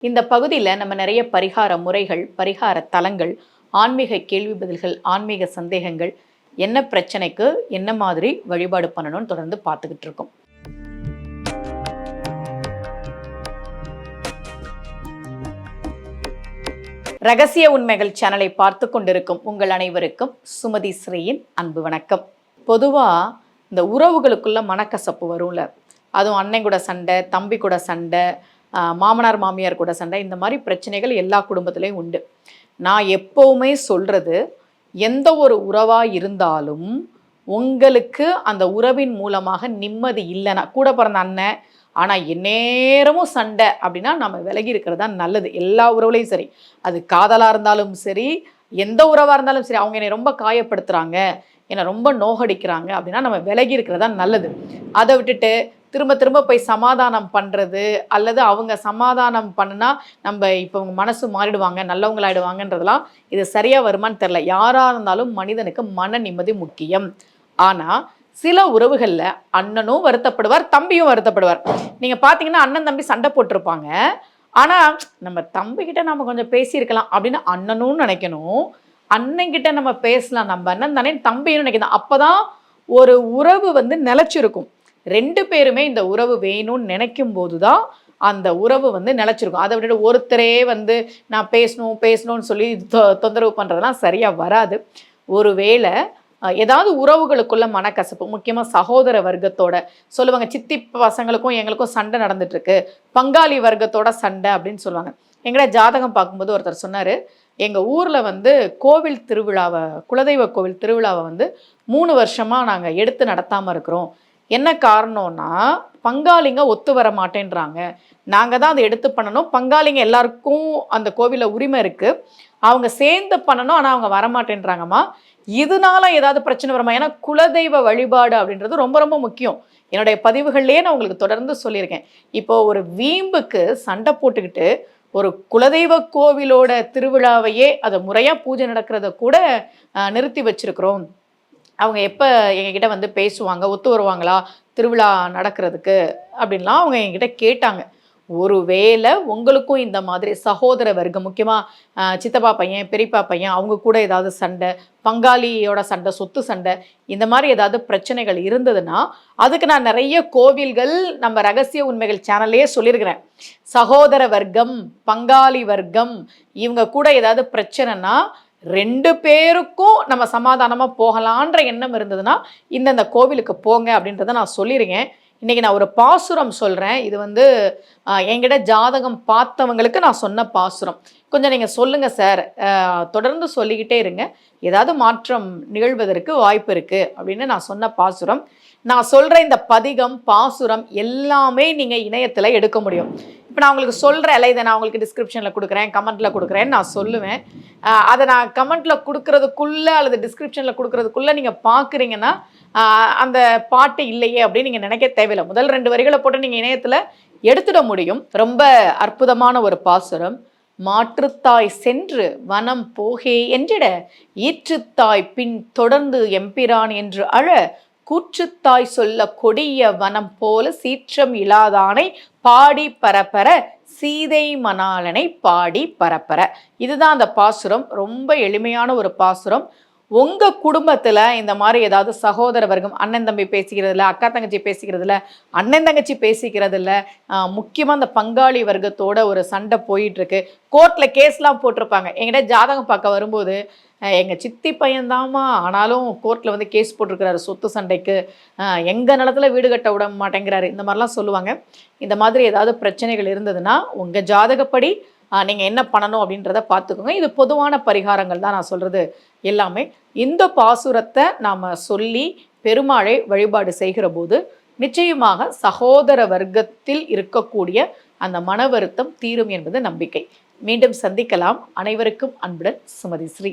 இந்த பகுதியில் நம்ம நிறைய பரிகார முறைகள், பரிகார தலங்கள், ஆன்மீக கேள்வி பதில்கள், ஆன்மீக சந்தேகங்கள், என்ன பிரச்சனைக்கு என்ன மாதிரி வழிபாடு பண்ணணும்னு தொடர்ந்து பார்த்துக்கிட்டு இருக்கோம். ரகசிய உண்மைகள் சேனலை பார்த்து கொண்டிருக்கும் உங்கள் அனைவருக்கும் சுமதி ஸ்ரீயின் அன்பு வணக்கம். பொதுவாக இந்த உறவுகளுக்குள்ள மனக்கசப்பு வரும்ல, அதுவும் அன்னை கூட சண்டை, தம்பி கூட சண்டை, மாமனார் மாமியார் கூட சண்டை, இந்த மாதிரி பிரச்சனைகள் எல்லா குடும்பத்துலேயும் உண்டு. நான் எப்போவுமே சொல்கிறது, எந்த ஒரு உறவாக இருந்தாலும் உங்களுக்கு அந்த உறவின் மூலமாக நிம்மதி இல்லைன்னா, கூட பிறந்த அண்ணன் ஆனால் எந்நேரமும் சண்டை அப்படின்னா நம்ம விலகி இருக்கிறது தான் நல்லது. எல்லா உறவுலையும் சரி, அது காதலாக இருந்தாலும் சரி, எந்த உறவாக இருந்தாலும் சரி, அவங்க என்னை ரொம்ப காயப்படுத்துகிறாங்க, என்னை ரொம்ப நோகடிக்கிறாங்க அப்படின்னா நம்ம விலகி இருக்கிறது தான் நல்லது. அதை விட்டுட்டு திரும்ப திரும்ப போய் சமாதானம் பண்ணுறது, அல்லது அவங்க சமாதானம் பண்ணுனா நம்ம இப்போ அவங்க மனசு மாறிடுவாங்க, நல்லவங்களாயிடுவாங்கன்றதெல்லாம் இது சரியாக வருமானு தெரில. யாராக இருந்தாலும் மனிதனுக்கு மன நிம்மதி முக்கியம். ஆனால் சில உறவுகளில் அண்ணனும் வருத்தப்படுவார், தம்பியும் வருத்தப்படுவார். நீங்கள் பார்த்தீங்கன்னா அண்ணன் தம்பி சண்டை போட்டிருப்பாங்க, ஆனால் நம்ம தம்பிக்கிட்ட நம்ம கொஞ்சம் பேசியிருக்கலாம் அப்படின்னு அண்ணனும் நினைக்கணும், அண்ணன்கிட்ட நம்ம பேசலாம், நம்ம அண்ணன் தானே தம்பியும் நினைக்கணும். அப்போ தான் ஒரு உறவு நிலைச்சிருக்கும். ரெண்டு பேருமே இந்த உறவு வேணும்னு நினைக்கும் போது தான் அந்த உறவு நிலைச்சிருக்கும். அதை விட்டுட்டு ஒருத்தரே நான் பேசணும்னு சொல்லி தொந்தரவு பண்ணுறதுலாம் சரியாக வராது. ஒருவேளை ஏதாவது உறவுகளுக்குள்ள மனக்கசப்பு, முக்கியமாக சகோதர வர்க்கத்தோட சொல்லுவாங்க, சித்தி பசங்களுக்கும் எங்களுக்கும் சண்டை நடந்துட்டுருக்கு, பங்காளி வர்க்கத்தோட சண்டை அப்படின்னு சொல்லுவாங்க. எங்கட ஜாதகம் பார்க்கும்போது ஒருத்தர் சொன்னார், எங்கள் ஊரில் கோவில் திருவிழாவை, குலதெய்வ கோவில் திருவிழாவை 3 வருஷமாக நாங்கள் எடுத்து நடத்தாமல் இருக்கிறோம். என்ன காரணம்னா, பங்காளிங்க ஒத்து வர மாட்டேன்றாங்க, நாங்கள் தான் அதை எடுத்து பண்ணணும், பங்காளிங்க எல்லாருக்கும் அந்த கோவிலில் உரிமை இருக்குது, அவங்க சேர்ந்து பண்ணணும், ஆனால் அவங்க வரமாட்டேன்றாங்கம்மா, இதனால ஏதாவது பிரச்சனை வருமா? ஏன்னா குலதெய்வ வழிபாடு அப்படின்றது ரொம்ப ரொம்ப முக்கியம். என்னுடைய பதிவுகள்லேயே நான் உங்களுக்கு தொடர்ந்து சொல்லியிருக்கேன். இப்போது ஒரு வீம்புக்கு சண்டை போட்டுக்கிட்டு ஒரு குலதெய்வ கோவிலோட திருவிழாவையே அதை முறையாக பூஜை நடக்கிறத கூட நிறுத்தி வச்சிருக்கிறோம், அவங்க எப்போ எங்ககிட்ட பேசுவாங்க, ஒத்து வருவாங்களா திருவிழா நடக்கிறதுக்கு அப்படின்லாம் அவங்க என்கிட்ட கேட்டாங்க. ஒருவேளை உங்களுக்கும் இந்த மாதிரி சகோதர வர்க்கம், முக்கியமாக சித்தப்பா பையன், பெரியப்பா பையன், அவங்க கூட ஏதாவது சண்டை, பங்காளியோட சண்டை, சொத்து சண்டை, இந்த மாதிரி ஏதாவது பிரச்சனைகள் இருந்ததுன்னா, அதுக்கு நான் நிறைய கோவில்கள் நம்ம ரகசிய உண்மைகள் சேனல்லையே சொல்லியிருக்கிறேன். சகோதர வர்க்கம், பங்காளி வர்க்கம், இவங்க கூட ஏதாவது பிரச்சனைனா 2 பேருக்கும் நம்ம சமாதானமாக போகலான்ற எண்ணம் இருந்ததுன்னா இந்தந்த கோவிலுக்கு போங்க அப்படின்றத நான் சொல்லியிருக்கேன். இன்றைக்கி நான் ஒரு பாசுரம் சொல்கிறேன். இது என்கிட்ட ஜாதகம் பார்த்தவங்களுக்கு நான் சொன்ன பாசுரம். கொஞ்சம் நீங்கள் சொல்லுங்கள் சார், தொடர்ந்து சொல்லிக்கிட்டே இருங்க, ஏதாவது மாற்றம் நிகழ்வதற்கு வாய்ப்பு இருக்குது அப்படின்னு நான் சொன்ன பாசுரம். நான் சொல்கிற இந்த பதிகம், பாசுரம் எல்லாமே நீங்கள் இணையத்தில் எடுக்க முடியும். இப்போ நான் உங்களுக்கு சொல்கிறேன், இதை நான் உங்களுக்கு டிஸ்கிரிப்ஷனில் கொடுக்குறேன், கமெண்ட்டில் கொடுக்குறேன்னு நான் சொல்லுவேன். அதை நான் கமெண்ட்டில் கொடுக்குறதுக்குள்ளே அல்லது டிஸ்கிரிப்ஷனில் கொடுக்குறதுக்குள்ளே நீங்கள் பார்க்குறீங்கன்னா அந்த பாட்டு இல்லையே அப்படின்னு நீங்கள் நினைக்க தேவையில்லை. முதல் 2 வரிகளை போட்டு நீங்கள் இணையத்தில் எடுத்துட முடியும். ரொம்ப அற்புதமான ஒரு பாசுரம். மாற்றுத்தாய் சென்று வனம் போகே என்றிட, ஈற்றுத்தாய் பின் தொடர்ந்து எம்பிரான் என்று அழ, கூற்றுத்தாய் சொல்ல கொடிய வனம் போல சீற்றம் இலாதானை பாடி பரப்பர, சீதை மணாளனை பாடி பரப்பர. இதுதான் அந்த பாசுரம். ரொம்ப எளிமையான ஒரு பாசுரம். உங்கள் குடும்பத்தில் இந்த மாதிரி ஏதாவது சகோதர வர்க்கம், அண்ணன் தம்பி பேசிக்கிறதில்ல, அக்கா தங்கச்சி பேசிக்கிறதில்ல, அண்ணன் தங்கச்சி பேசிக்கிறதில்ல, முக்கியமாக அந்த பங்காளி வர்க்கத்தோட ஒரு சண்டை போயிட்டுருக்கு, கோர்ட்டில் கேஸ்லாம் போட்டிருப்பாங்க. என்கிட்ட ஜாதகம் பார்க்க வரும்போது, எங்கள் சித்தி பையன்தாம்மா ஆனாலும் கோர்ட்டில் கேஸ் போட்டிருக்கிறாரு சொத்து சண்டைக்கு, எங்கள் நிலத்தில் வீடு கட்ட விட மாட்டேங்கிறாரு, இந்த மாதிரிலாம் சொல்லுவாங்க. இந்த மாதிரி ஏதாவது பிரச்சனைகள் இருந்ததுன்னா உங்கள் ஜாதகப்படி நீங்கள் என்ன பண்ணணும் அப்படின்றத பார்த்துக்கோங்க. இது பொதுவான பரிகாரங்கள் தான் நான் சொல்கிறது எல்லாமே. இந்த பாசுரத்தை நாம் சொல்லி பெருமாளை வழிபாடு செய்கிற போது நிச்சயமாக சகோதர வர்க்கத்தில் இருக்கக்கூடிய அந்த மன வருத்தம் தீரும் என்பது நம்பிக்கை. மீண்டும் சந்திக்கலாம். அனைவருக்கும் அன்புடன் சுமதி ஸ்ரீ.